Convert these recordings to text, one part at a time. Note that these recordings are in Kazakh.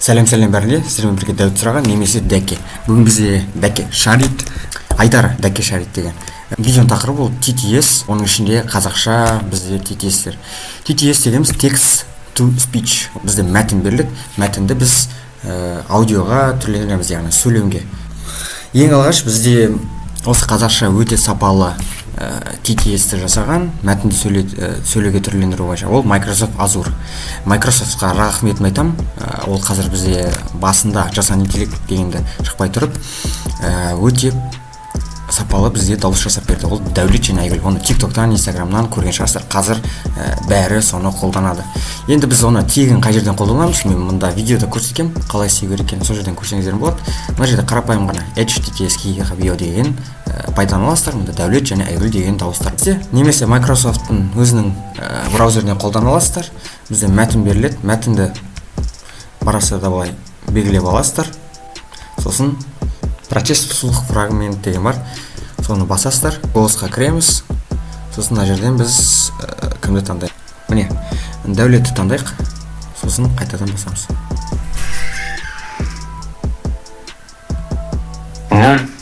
Сәлем бәріңе, сіздермен бірге Дәуіт Сұраған, немесе Дәке. Бүгін бізде Дәке Шарит, Айдар Дәке Шарит деген. Видеоның тақырыбы ол TTS, оның ішінде қазақша бізде TTS-тер. TTS дегеніміз Text to Speech. Бізде мәтін беріледі, мәтінді біз аудиоға түрленеміз, яғни сөйлемге. Ең алғаш бізде осы қазақша өте сапалы TTS-ті жасаған, мәтінді сөйлеуге түрлендіру бойынша. Ол Microsoft Azure. Microsoft-қа рахметін айтам. Ол қазір бізде басында жасанды интеллект дегенді шықпай тұрып, өте сапалы бізде дауыс жасап берді. Ол Дәулет және Айгүл. Оны TikTok-тан, Instagram-нан көрген шығарсыздар. Қазір бәрі соны қолданады. Енді біз оны тегін қай жерден қолданамыз? Мен мұнда видеода көрсеткем, қалай істеу керек екенін сол жерден көрсеңіздер болады. Мына жерде қарапайым ғана HTTPS деген пайдаланасыздар. Мұнда Дәулет және Айгүл деген дауыстар. Немесе Microsoft-тың өзінің браузерінен қолдана аласыздар. Бізде мәтін беріледі. Мәтінді барасында былай белгілеп аласыздар. Сосын прочесть вслух фрагмент деген бар. Соны басасыздар. Голосқа кіреміз. Сосын мына жерден біз кімді таңдайық? Міне, Дәулетті таңдайық. Сосын қайтадан басамыз.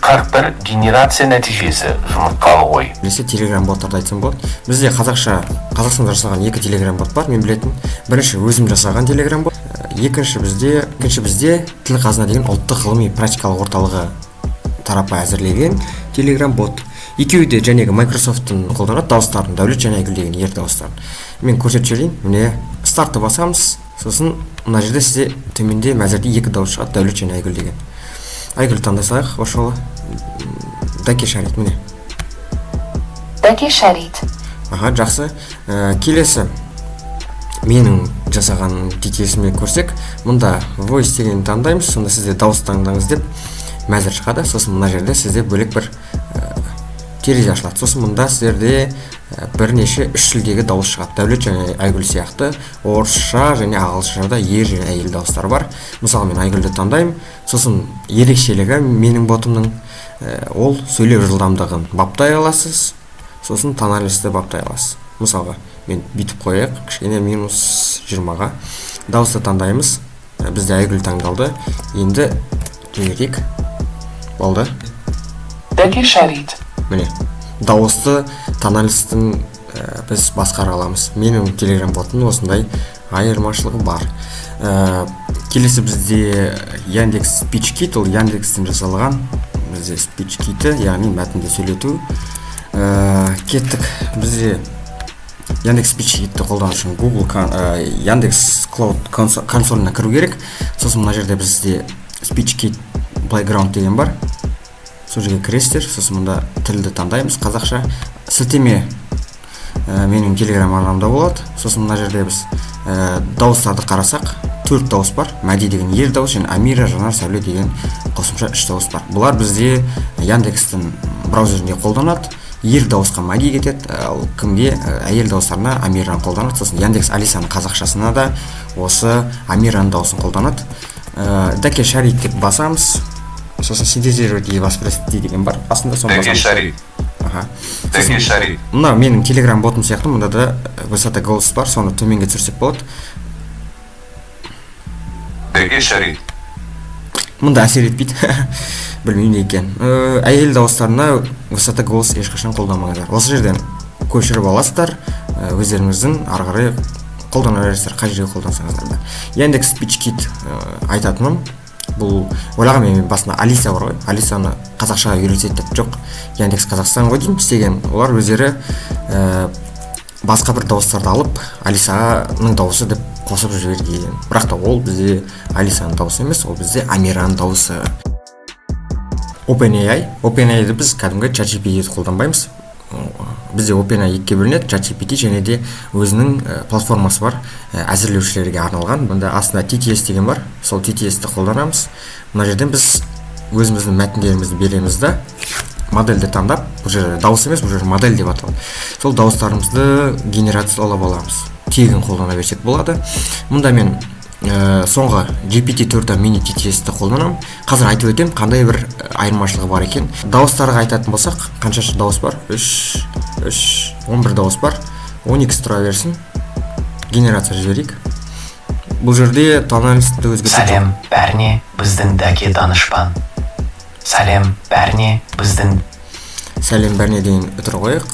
041 генерация нәтижесі жұмыртқалы ғой. Білесе Telegram боттарды айтсам болады. Бізде Қазақстанда жасалған екі Telegram бот бар, мен білетін. Бірінші өзім жасаған Telegram бот. Екінші бізде тіл қазына деген ұлттық ғылыми практикалық орталығы тарапы әзірлеген Telegram бот. Екеуі де жәнегі Microsoft-тың қолданады дауыстарын, Дәулет және Айгүл деген ер дауыстарын. Мен көрсетіп жіберейін. Міне стартты басамыз. Сосын мына жерде сізде төменде мәзірде екі дауыс шығады, Дәулет және Айгүл деген. Айгүл таңдасақ, ошолы Дәке Шарит, міне. Дәке Шарит. Аха, жақсы. Келесі менің жасаған TTS-іме көрсек, мұнда voice деген таңдаймыз, сонда сізде дауыс таңдаңыз деп мәзір шығады. Сосын мына жерде сізде бөлек бір терезе ашылады. Сосын мұнда сіздерде бірнеше үш тілдегі дауыс шығады. Дәулет және Айгүл сияқты орысша және ағылшыншада ер және әйел дауыстар бар. Мысалы мен Айгүлді таңдаймын. Сосын ерекшелігі менің ботымның ол сөйлеу жылдамдығын баптай аласыз. Сосын тональностьті баптай аласыз. Мысалға мен бүйтіп қояйық, кішкене -20-ға дауысты таңдаймыз. Бізде Айгүл таңдалды. Енді жіберейік. Болды. Дәке Шарит. Міне, дауысты тональностьтің біз басқара аламыз. Менің Telegram ботының осындай айырмашылығы бар. Келесі бізде Яндекс Speech Kit, ол Яндекстен жасалған бізде Speech Kit, яғни мәтінді сөйлету. Кеттік, бізде Яндекс Speech Kit-ті қолдану үшін Google Яндекс Cloud консолына кіру керек. Сосын мына жерде бізде Speech Kit Playground деген бар. Сол жерге кіресіздер, сосын мұнда тілді таңдаймыз, қазақша. Сілтеме менің Telegram арнамда болады. Сосын мына жерде біз дауыстарды қарасақ, 4 дауыс бар. Мәди деген ер дауыс, және Амира, Жанар, Сәуле деген қосымша 3 дауыс бар. Бұлар бізде Яндекстің браузерінде қолданады. Ер дауысқа Мәди кетеді, ал кімге әйел дауыстарына Амираны қолданады. Сосын Яндекс Алисаның қазақшасына да осы Амираның дауысын қолданады. Дәке Шарит деп басамыз. Сосын синтезировать и воспроизвести деген бар. Астында соны басамыз. Дәке Шарит. Аха. Дәке Шарит. Мына менің Telegram ботым сияқты, мұнда да высота голос бар, соны төменге түсірсек болады. Дәке Шарит. Мұнда әсер етпейді. Білмеймін не екен. Әйел дауыстарына высота голос ешқашан қолданмаңыздар. Осы жерден көшіріп аласыздар, өздеріңіздің ары қарай қолдана бересіздер, қай жерге қолдансаңыздар да. Яндекс Speech Kit айтатыным, бұл ойлаған мен басында Алиса бар ғой. Алисаны қазақшаға үйретеді деп жоқ. Яндекс Қазақстан ғой деймін істеген. Олар өздері басқа бір дауыстарды алып, Алисаның дауысы деп қосып жіберген. Бірақ та ол бізде Алисаның дауысы емес, ол бізде Амираның дауысы. OpenAI-ді біз кәдімгі ChatGPT-ді қолданбаймыз. Бізде OpenAI екіге бөлінеді, ChatGPT және де өзінің платформасы бар, әзірлеушілерге арналған. Бұнда астында TTS деген бар, сол TTS-ті қолданамыз. Мына жерден біз өзіміздің мәтіндерімізді береміз да, модельді таңдап, бұл жерде дауыс емес, бұл жерде модель деп аталады. Сол дауыстарымызды генерациялап аламыз. Тегін қолдана берсек болады. Мұнда мен соңғы GPT-4 mini TTS-ті қолданамын. Қазір айтып өтем, қандай бір айырмашылығы бар екен. Дауыстарға айтатын болсақ, қаншашы дауыс бар? 11 дауыс бар. 12 тұра берсін. Генерация жіберейік. бұл жерде тональностьті өзгертіп Сәлем бәріне біздің дәке данышпан. Сәлем бәріне біздің сәлем бәріне дейін өтір қойық.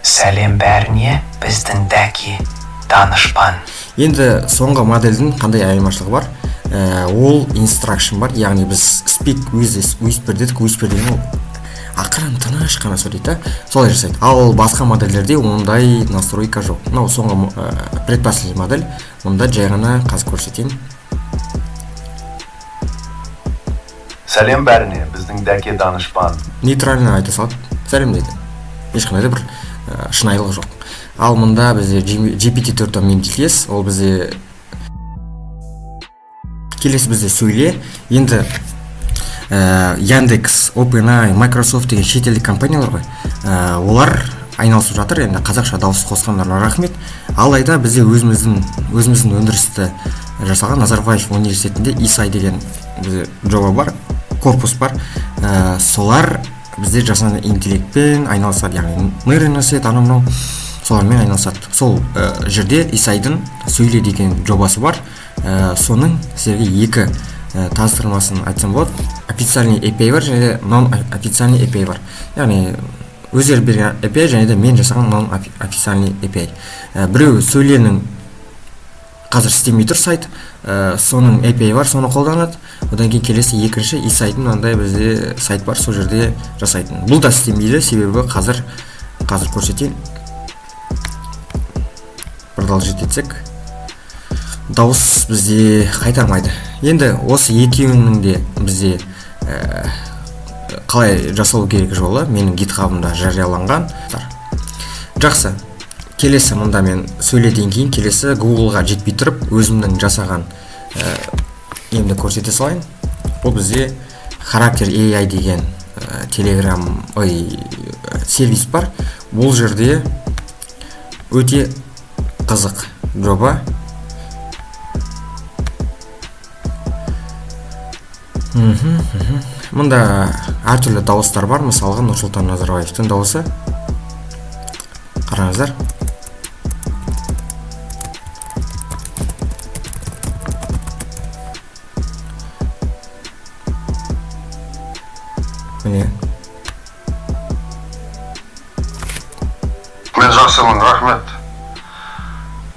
Сәлем бәріне біздің дәке данышпан. Енді соңғы модельдің қандай айырмашылығы бар? Ол instruction бар, яғни біз speak with this, whisper дедік, whisper деген ол ақырын тыныш қана сөйлейді, солай жасайды. Ал басқа модельдерде ондай настройка жоқ. Мынау соңғы предпоследний модель, онда жай ғана қазір көрсетейін. Сәлем бәріне, біздің дәке данышпан. Нейтрально айта салады, сәлем дейді. Ешқандай да бір шынайылық жоқ. Ал мұнда бізде GPT-4 ментилес, ол бізде келесі бізде сөйле. Енді Яндекс, OpenAI, Microsoft деген шетелдік компаниялар ғой. Олар айналысып жатыр, енді қазақша дауыс қосқандарына рахмет. Алайда бізде өзіміздің өндірісті жасалған Назарбаев университетінде ISAI деген бізде жоба бар, корпус бар. Солар бізде жасанды интеллектпен айналысады, яғни нейронный сет, анау солармен айналысады. Сол жерде ISAI-дың сөйле деген жобасы бар. Соның сіздерге екі таныстырмасын айтсам болады. Официальный API бар және де non-официальный API бар. Яғни өздері берген API және де мен жасаған non-официальный API. Біреу сөйленің қазір істемей тұр сайт, соның API бар, соны қолданады. Одан кейін келесі екінші ISAI-дың андай бізде сайт бар, сол жерде жасайтын. Бұл да істемейді, себебі қазір көрсетейін. Продолжить етсек, дауыс бізде қайтармайды. Енді осы екеуінің де бізде қалай жасалу керек жолы менің GitHub-ымда жарияланған. Жақсы. Келесі мұнда мен сөйледен кейін келесі Google-ға жетпей тұрып өзімнің жасаған емді көрсете салайын. Бұл бізде Character AI деген сервис бар. Бұл жерде өте қызық жоба. Мұнда әртүрлі дауыстар бар. Мысалға Нұрсұлтан Назарбаевтың дауысы. Қараңыздар. Міне. Мен жақсымын, рахмет.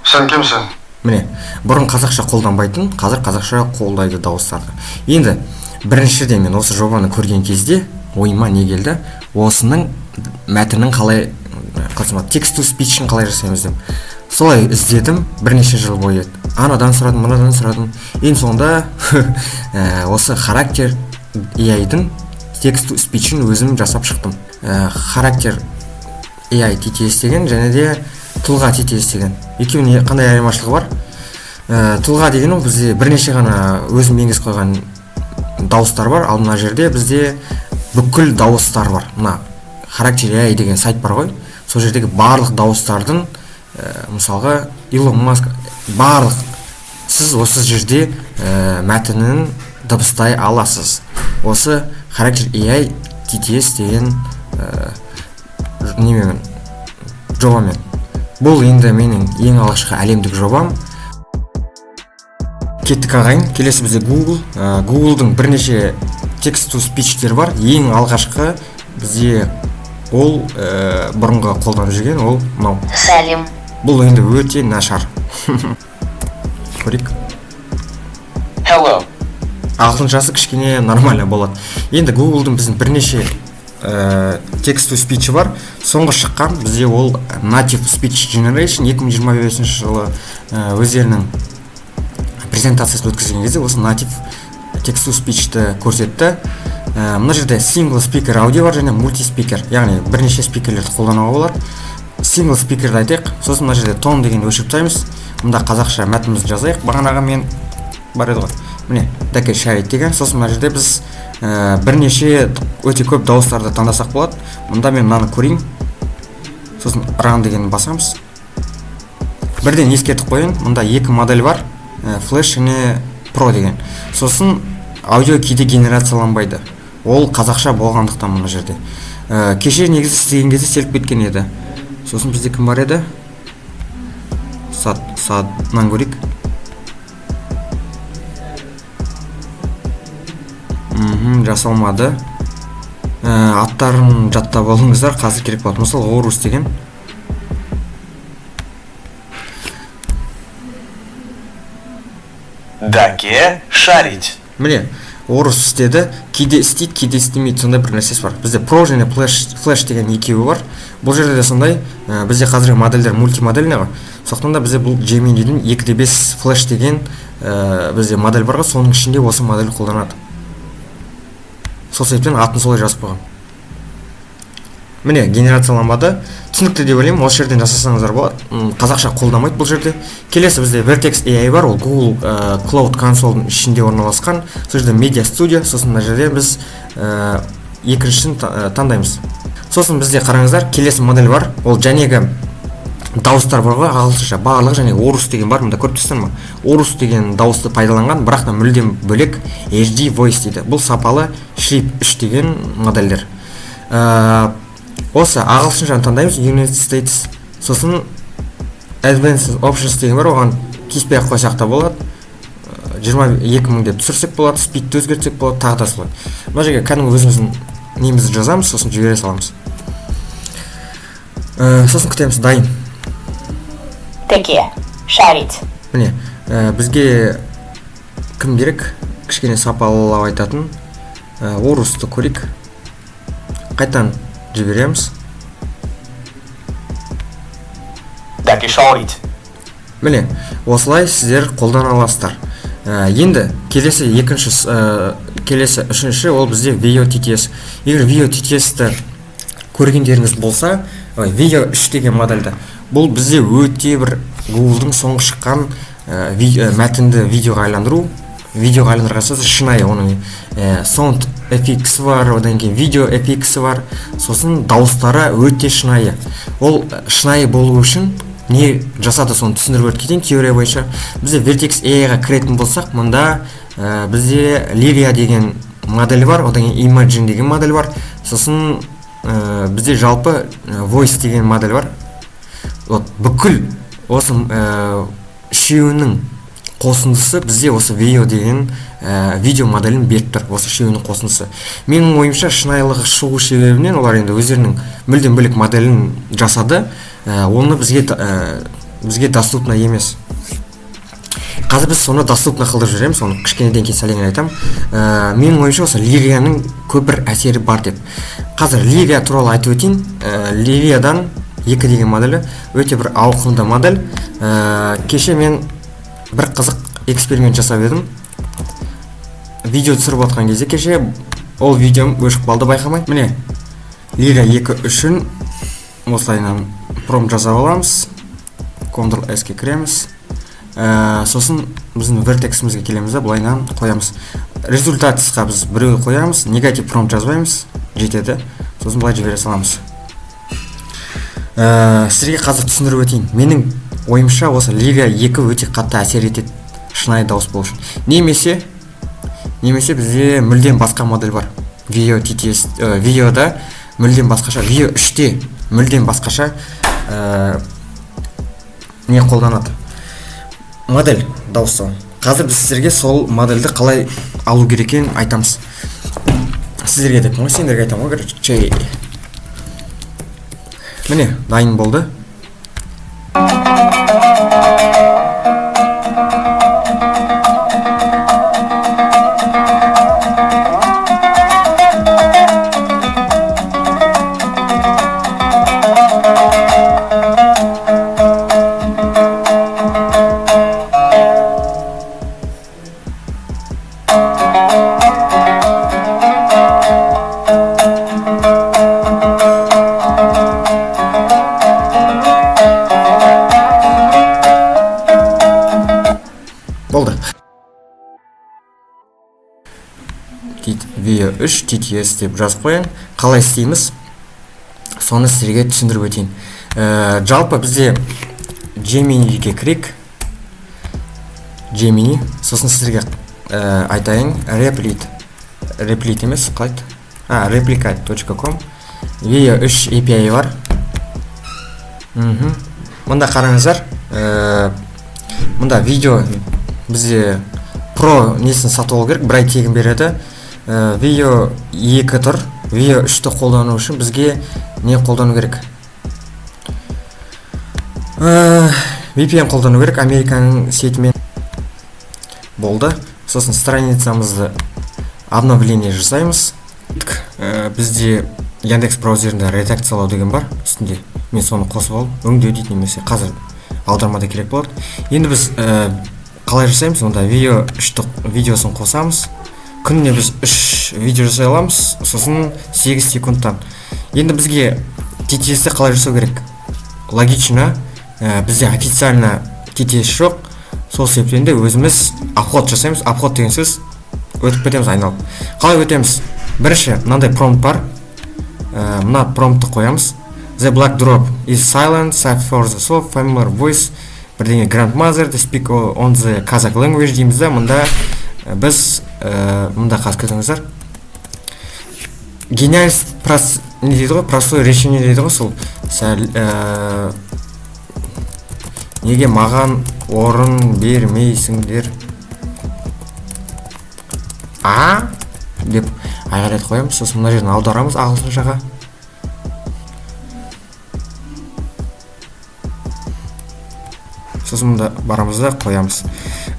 Сен кімсің? Міне, бұрын қазақша қолданбайтын, қазір қазақша қолдайды дауыстарды. Енді біріншіден мен осы жобаны көрген кезде ойыма не келді? Осының мәтіннің қалай text to speech-ін қалай жасаймыз деп. Солай іздедім бірнеше жыл бойы. Анадан сұрадым, мынадан сұрадым. Ең соңында осы Character AI-дың text to speech-ін өзім жасап шықтым. Character AI TTS деген және де тұлға TTS деген. Екеуіне қандай айырмашылығы бар? Тұлға деген ол бізде бірнеше ғана өзім енгізіп қойған дауыстар бар. Ал мына жерде бізде бүкіл дауыстар бар. Мына Character AI деген сайт бар ғой. Сол жердегі барлық дауыстардың мысалға Илон Маск барлық сіз осы жерде мәтінін дыбыстай аласыз. Осы Character AI TTS деген немен жобамен. Бұл енді менің ең алғашқы әлемдік жобам. Кеттік ағайын, келесі бізде Google. Google-дың бірнеше text to speech-тер бар. Ең алғашқы бізде ол бұрынғы қолданып жүрген ол мынау. Сәлем. Бұл енді өте нашар. Көрейік. Hello. Алтыншасы кішкене нормально болады. Енді Google-дың біздің бірнеше text to speech бар. Соңғы шыққан бізде ол Native Speech Generation 2025 жылы өздерінің презентациясын өткізген кезде осы Native Text to Speech-ті көрсетті. Мына жерде Single Speaker аудио бар және Multi-Speaker, яғни бірнеше спикерлерді қолдануға болады. Single Speaker-ді айтайық, сосын мына жерде тон деген өшіріп таймыз. Мұнда қазақша мәтінімізді жазайық. Бағанағы мен бар еді ғой. Міне, дәке шарит деген. Сосын мына жерде біз бірнеше өте көп дауыстарды таңдасақ болады. Мұнда мен мынаны көрейін. Сосын run дегенді басамыз. Бірден ескертіп қойын. Мұнда екі модель бар. Flash және Pro деген. Сосын аудио кейде генерацияланбайды. Ол қазақша болғандықтан мына жерде. Кеше негізі істеген кезде селіп кеткен еді. Сосын бізде кім бар еді? садынан көрейік. Жасалмады. Аттарын жаттап алыңыздар, қазір керек болады. Мысалы Орус деген. Даке шарить. Міне, Орус істеді, кейде істейді, кейде істемейді, сондай бір нәрсесі бар. Бізде Pro және Flash деген екеуі бар. Бұл жерде де сондай, бізде қазіргі модельдер мультимодельный ғой. Сондықтан да бізде бұл Gemini'дің 2.5 Flash деген бізде модель бар ғой, соның ішінде осы модель қолданады. Сол себептен атын солай жазып қойған. Міне, генерацияланбады. Түсінікті деп ойлаймын, осы жерден жасасаңыздар болады. Қазақша қолдамайды бұл жерде. Келесі бізде Vertex AI бар, ол Google Cloud Console ішінде орналасқан. Сол жерде Media Studio, сосын мына жерде біз екіншісін таңдаймыз. Сосын бізде қараңыздар, келесі модель бар. Ол жәнегі дауыстар бар ғой, ағылшынша барлығы, және Орус деген бар, мында көріп тұрсыздар ма? Орус деген дауысты пайдаланған, бірақ та мүлдем бөлек HD Voice дейді. Бұл сапалы Shrip 3 деген модельдер. Осы ағылшыншаны таңдаймыз, United States. Сосын Advanced Options деген бар, оған тиіспей ақ қойсақ та болады. 22.000 деп түсірсек болады, спидті өзгертсек болады, тағы да солай. Мына жерге кәдімгі өзіміздің немізді жазамыз, сосын жібере саламыз. Сосын күтеміз, дайын. Даке шарить. Міне, бізге кім керек? Кішкене сапалылап айтатын. Орусты көрейік. Қайтан жібереміз. Даке шарить. Міне, осылай сіздер қолдана аласыздар. Енді келесі үшінші ол бізде ViOTTS. Егер ViOTTS-ті көргендеріңіз болса, Vio 3 деген модельді. Бұл бізде өте бір Google-дың соңғы шыққан мәтінді видеоға айландырған шынайы, оның Sound FX бар, одан кейін Video FX бар, сосын дауыстары өте шынайы. Ол шынайы болу үшін не жасады, соны түсіндіріп кетейін теория бойынша. Бізде Vertex AI-ға кіретін болсақ, мұнда бізде Livia деген модель бар, одан кейін Imagine деген модель бар, сосын бізде жалпы Voice деген модель бар. Бүкіл осы үшеуінің қосындысы бізде осы Vio деген видео моделін беріп тұр, осы үшеуінің қосындысы. Менің ойымша шынайылығы шығу себебінен олар енді өздерінің мүлдем бөлек моделін жасады, оны бізге доступна емес. Қазір біз соны доступна қылдырып жүреміз, соны кішкенеден кейін сәлеңін айтам. Менің ойымша осы Liviaның көп бір әсері бар деп. Қазір Livia туралы айтып өтейін. Liviaдан 2 деген моделі өте бір ауқымды модель. Кеше мен бір қызық эксперимент жасап едім. Видео түсіріп отқан кезде кеше ол видеом өшіп қалды, байқамай. Міне, Livia 2 үшін осылайынан промпт жасап аламыз. Ctrl+S-ке кіреміз. Сосын біздің Vertex-імізге келеміз, бұлайынан қоямыз. Результатысқа біз біреуді қоямыз, негатив промпт жазбаймыз, жетеді. Сосын бұлай жібере саламыз. Сіздерге қазір түсіндіріп өтейін. Менің ойымша осы Livia 2 өте қатты әсер етеді шынайы дауыс болу үшін. Немесе бізде мүлдем басқа модель бар. Vio'да мүлдем басқаша, Vio 3-те мүлдем басқаша не қолданады? Модель дауысы. Қазір біз сіздерге сол модельді қалай алу керек екенін айтамыз. Сіздерге деп, сендерге айтамын ғой, короче. Міне, дайын болды. Болды. Vio 3 TTS деп жазып қояйын. Қалай істейміз? Соны сіздерге түсіндіріп өтейін. Жалпы бізде Gemini'ге кірейік. Gemini, сосын сіздерге айтайын. Replit емес, қалайды? Replicate.com Vio 3 API бар. Мұнда қараңыздар, Мында видео бізде про несін сатып алу керек, бір ай тегін береді. Видео 2 тұр, видео 3-ті қолдану үшін бізге не қолдану керек? VPN қолдану керек, Американың сетімен болды. Сосын страницамызды обновление жасаймыз. Бізде Яндекс браузерінде редакциялау деген бар үстінде. Мен соны қосып алып, өңдеу дейді, немесе қазір аудармада керек болады. Енді біз қалай жасаймыз? Онда видео 3-ті видеосын қосамыз. Күніне біз 3 видео жасай аламыз, сосын 8 секундтан. Енді бізге TTS-ті қалай жасау керек? Логично, бізде официально TTS жоқ. Сол себептен де өзіміз апход жасаймыз. Апход деген сөз өтіп кетеміз айналып. Қалай өтеміз? Бірінші, мынандай промпт бар. Мына промптты қоямыз. The black drop is silent, save for the soft, familiar voice, бірдеңе grandmother, to speak on the Kazakh language дейміз да. Мында біз мында қазір көзіңіздер. Гениальность не дейді ғой, простое решение дейді ғой, сол неге маған орын бермейсіңдер? Деп айғайлап қоямыз. Сосын мына жерден аударамыз ағылшыншаға. Сосын мында барамыз да қоямыз.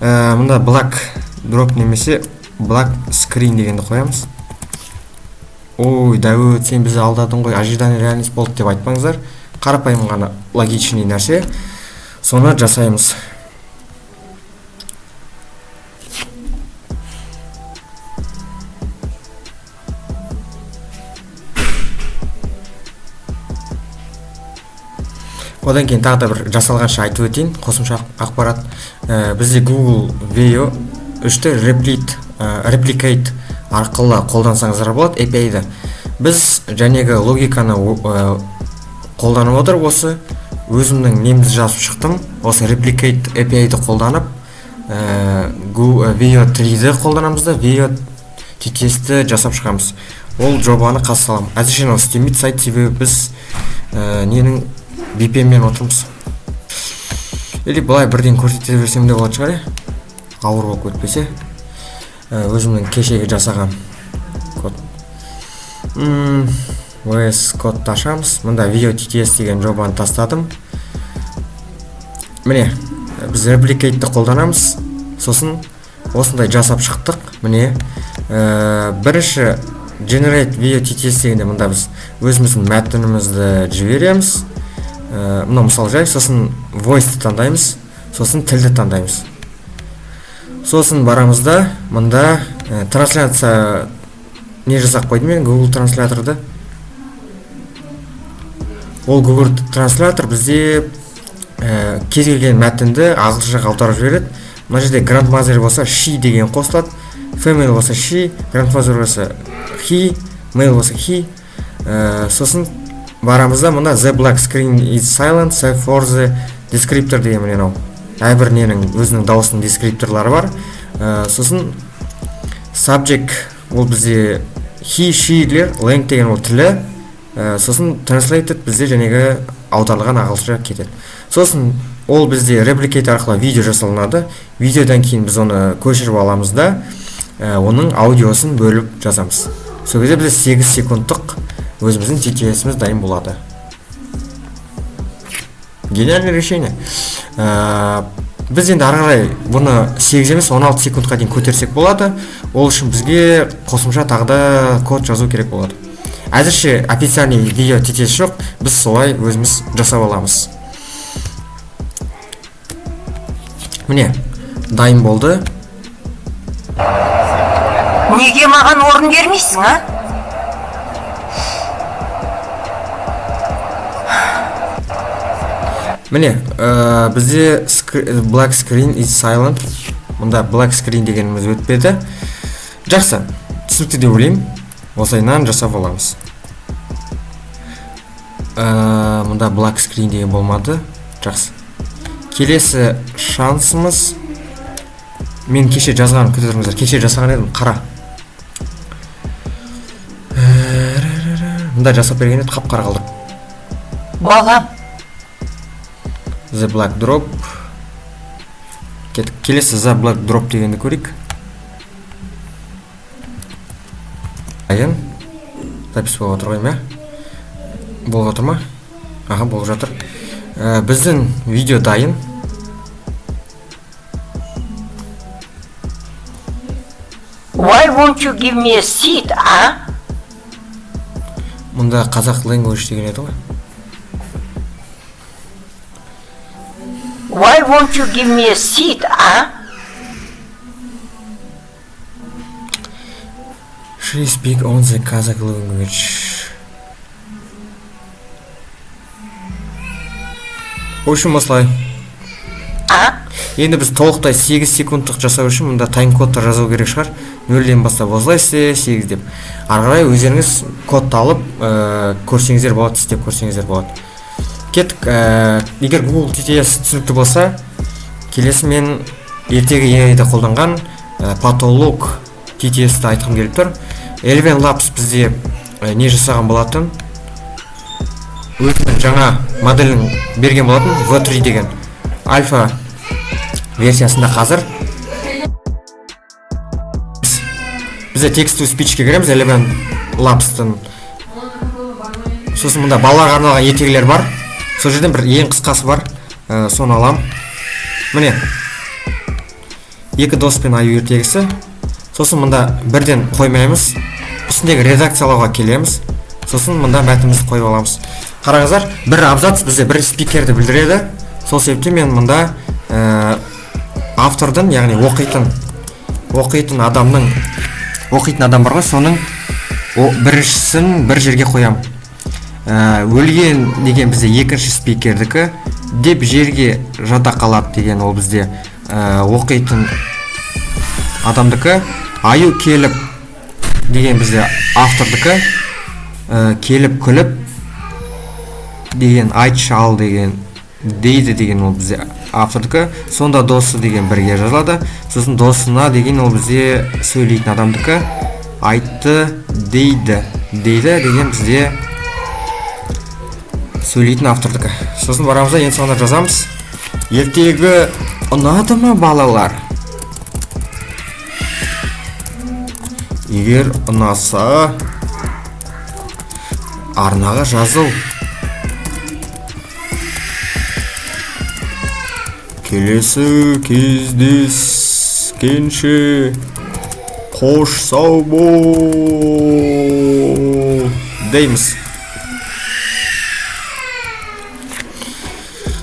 Мында black drop немесе black screen дегенді қоямыз. Ой, Дәуіт, сен бізді алдадың ғой, ожидание реальность болды деп айтпаңыздар. Қарапайым ғана логичный нәрсе. Соны жасаймыз. Одан кейін тағы да бір жасалғанша айтып өтейін, қосымша ақпарат. Бізде Google Video 3-ті replicate арқылы қолдансаңыздар болады API-ді. Біз жәнегі логиканы қолданып отыр, осы өзімнің немді жазып шықтым. Осы replicate API-ді қолданып Video 3-ді қолданамыз да, Video TTS-ті жасап шығамыз. Ол жобаны қазір салам. Әзірше істемейді сайт, себебі біз ненің VPN-мен отырмыз. Или бұлай бірден көрсете берсем де болады шығар, ауыр болып өтпесе. Өзімнің кешегі жасаған код. OS кодты ашамыз. Мында Video TTS деген жобаны тастадым. Міне, біз replicate-ті қолданамыз. Сосын осындай жасап шықтық. Міне, бірінші generate Video TTS дегенде мында біз өзіміздің мәтінімізді жібереміз. Мына мысал жай, сосын voice-ті таңдаймыз, сосын тілді таңдаймыз. Сосын барамызда, мында трансляция не жасақ қойдым мен, Google трансляторды. Ол Google транслятор бізде кез келген мәтінді ағылшыншаға аударып жібереді. Мына жерде grandmother болса she деген қосылады, female болса she, grandfather болса he, male болса he. Сосын барамызда мында the black screen is silent, save for the descriptor деген міне. Әрбір ненің өзінің дауысының дескрипторлары бар. Сосын subject ол бізде he, she-лер, length деген ол тілі. Сосын translated бізде жәнегі аударылған ағылшынша кетеді. Сосын ол бізде replicate арқылы видео жасалынады. Видеодан кейін біз оны көшіріп аламыз да, оның аудиосын бөліп жазамыз. Сол кезде бізде 8 секундтық өзіміздің TTS-іміз дайын болады. Гениальное решение. Біз енді ары қарай бұны 8 емес 16 секундқа дейін көтерсек болады. Ол үшін бізге қосымша тағы да код жазу керек болады. Әзірше официальный видео TTS жоқ, біз солай өзіміз жасап аламыз. Міне, дайын болды. Неге маған орын бермейсің, а? Міне, бізде black screen is silent. Мұнда black screen дегеніміз өтпеді. Жақсы, түсінікті деп ойлаймын. Осылайынан жасап аламыз. Мұнда black screen деген болмады. Жақсы. Келесі шансымыз. Мен кеше жазған, күтіріңіздер, кеше жасаған едім, қара. Мұнда жасап берген еді, қап-қара қалдыр. Балам. The Black Drop. Келесі The Black Drop дегенді көрейік. Дайын. Запись болып отыр ғой ма? Болып отыр ма? Аха, болып жатыр. Біздің видео дайын. Why won't you give me a seat, а? Мұнда қазақ language деген еді ғой. Why won't you give me a seat, а? She speak on the Kazakh language. В общем, осылай. Енді біз толықтай 8 секундтық жасау үшін мұнда тайм-кодты жазу керек шығар. 0-ден бастап осылай 8 деп. Ары қарай өздеріңіз кодты алып көрсеңіздер болады, істеп көрсеңіздер болады. Кеттік. Егер Google TTS түсінікті болса, келесі мен ертегі AI-да қолданған Patolog TTS-ті айтқым келіп тұр. Eleven Labs бізде не жасаған болатын? Өзінің жаңа моделін берген болатын, V3 деген альфа версиясында қазір. Бізде text-to-speech-ке кіреміз, Eleven Labs-тың. Сосын мұнда балаларға арналған ертегілер бар. Сол жерден бір ең қысқасы бар, соны алам. Міне, екі дос пен аю ертегісі. Сосын мұнда бірден қоймаймыз, үстіндегі редакциялауға келеміз. Сосын мұнда мәтінімізді қойып аламыз. Қараңыздар, бір абзац бізде бір спикерді білдіреді. Сол себептен мен мұнда автордың, яғни оқитын адам бар ғой, соның біріншісін бір жерге қоям. Өлген деген бізде екінші спикердікі, деп жерге жата қалады деген ол бізде оқитын адамдікі. Аю келіп деген бізде автордікі, келіп күліп деген, айт шал деген, дейді деген ол бізде автордікі. Сонда досы деген бірге жазылады. Сосын досына деген ол бізде сөйлейтін адамдікі, айтты дейді деген бізде сөйлейтін автордікі. Сосын барамызда ең соңында жазамыз. Ертегі ұнады ма балалар? Егер ұнаса, арнаға жазыл. Келесі кездескенше қош сау бол дейміз.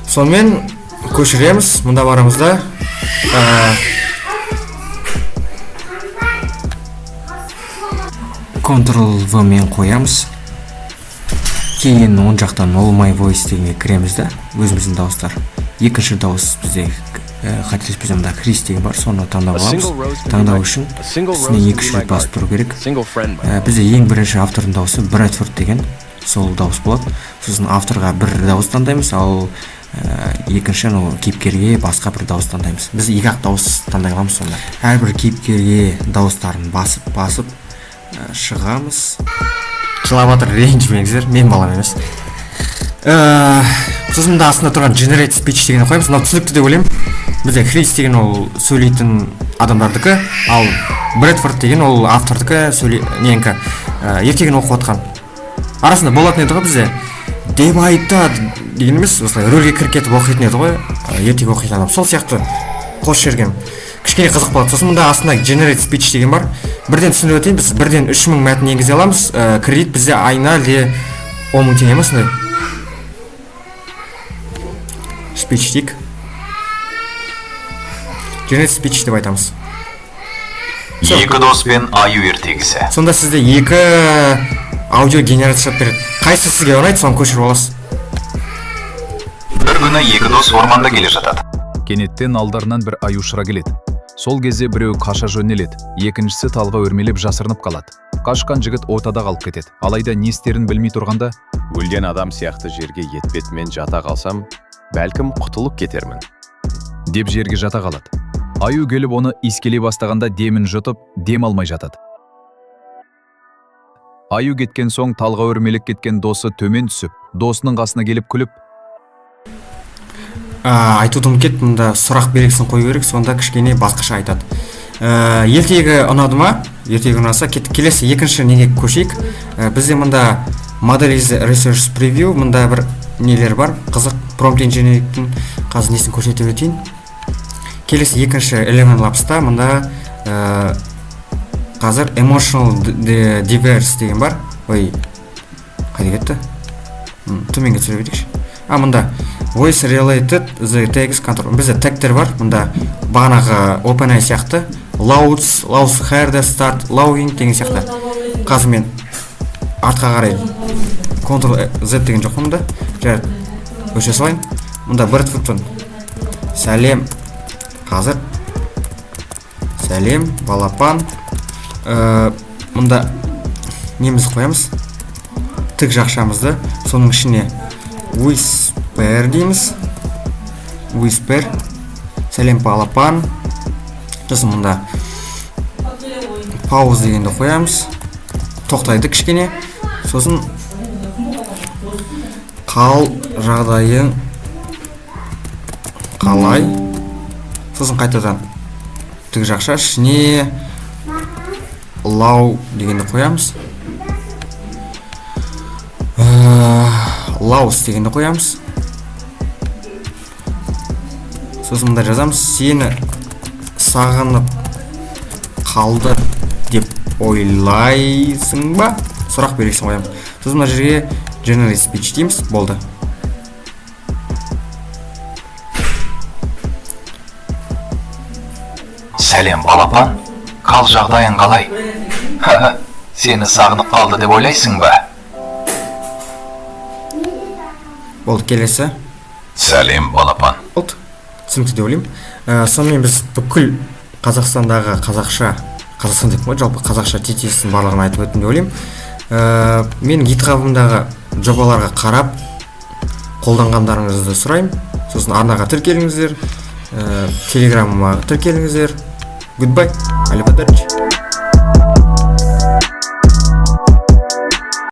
Сонымен көшіреміз. Мұнда барамызда Ctrl-V мен қоямыз. Кейін оң жақтан All My Voice дегенге кіреміз да, өзіміздің дауыстар. Екінші дауыс бізде қателеспесем мұнда Крис деген бар, соны таңдап аламыз. Таңдау үшін үстіне 2 рет басып тұру керек. Бізде ең бірінші автордың дауысы Брэдфорд деген, сол дауыс болады. Сосын авторға бір дауыс таңдаймыз, ал екінші кейіпкерге басқа бір дауыс таңдаймыз. Біз 2-ақ дауыс таңдай аламыз сонда. Әрбір кейіпкерге дауыстарын басып шығамыз. Жылаватыр, ренжімеңіздер, мен балам емес. Сосын да астында тұрған Generate Speech деген қойымыз. Мынау түсінікті деп ойлаймын. Бізде Крис деген ол сөйлейтін адамдардікі, ал Брэдфорд деген ол автордікі, ертегіні оқып отқан. Арасында болатын еді ғой бізде деп айтады деген емес, осылай рөлге кіріп кетіп оқитын еді ғой, ертегі оқитын адам. Сол сияқты қос жерген кішкене қызық болады. Сосын мұнда астында Generate Speech деген бар. Бірден түсініп өтейін, біз бірден 3000 мәтін енгізе аламыз. Кредит бізде айына 10 000 теңге ма сондай. Speech дейік. Generate Speech деп айтамыз. Екі дос пен аю ертегісі. Сонда сізде 2 аудио генерация жасап береді. Қайсы сізге ұнайды, соны көшіріп аласыз. Бір күні екі дос орманда келе жатады. Кенеттен алдарынан бір аю шыға келеді. Сол кезде біреу қаша жөнеледі, екіншісі талға өрмелеп жасырынып қалады. Қашқан жігіт ортада қалып кетеді. Алайда не істерін білмей тұрғанда, өлген адам сияқты жерге етбетімен жата қалсам, бәлкім құтылып кетермін деп жерге жата қалады. Аю келіп оны искелей бастағанда демін жұтып, дем алмай жатады. Аю кеткен соң талға өрмелеп кеткен досы төмен түсіп, досының қасына келіп күліп, айтуды ұмытып кеттім, мында сұрақ белгісін қою керек, сонда кішкене басқаша айтады. Ертегі ұнады ма? Ертегі ұнаса, келесі екінші неге көшейік. Бізде мында Model is Research Preview, мында бір нелер бар, қызық Prompt Engineering'тің қазір несін көрсетіп өтейін. Келесі екінші Eleven Labs'та мында қазір Emotional Diverse деген бар. Ой, қайда кетті? Төменге түсіріп едікші. Мында Voice Related the Text Control. Бізде тегтер бар. Мында бағанағы OpenAI сияқты Louds, Heard, Start, Lowing деген сияқты. Қазір мен артқа қарай Ctrl-Z деген жоқ мұнда. Жарайды, өше салайын. Мұнда Birdfoot'пын. Сәлем. Қазір сәлем, балапан. Мұнда немізді қоямыз. Тік жақшамызды. Соның ішіне Whisper дейміз. Whisper. Сәлем, балапан. Сосын мұнда Pause дегенді қоямыз. Тоқтайды кішкене. Сосын қал жағдайың қалай. Сосын қайтадан тік жақша ішіне Low дегенді қоямыз. Lows дегенді қоямыз. Сосын мұнда жазамыз. Сені сағынып қалды деп ойлайсың ба? Сұрақ белгісін қоямыз. Сосын мына жерге Generate Speech дейміз. Болды. Сәлем, балапан. Қал жағдайың қалай? Сені сағынып қалды деп ойлайсың ба? Болды, келесі. Сәлем, балапан. Болды. Түсінікті деп ойлаймын. Сонымен біз бүкіл Қазақстандағы Қазақстан деп қой, жалпы қазақша TTS-ін барлығын айтып өттім деп ойлаймын. Мен GitHub-ымдағы жобаларға қарап қолданғандарыңызды сұраймын. Сосын арнаға тіркеліңіздер, Telegram-ыма тіркеліңіздер. Goodbye. Алибадарчи.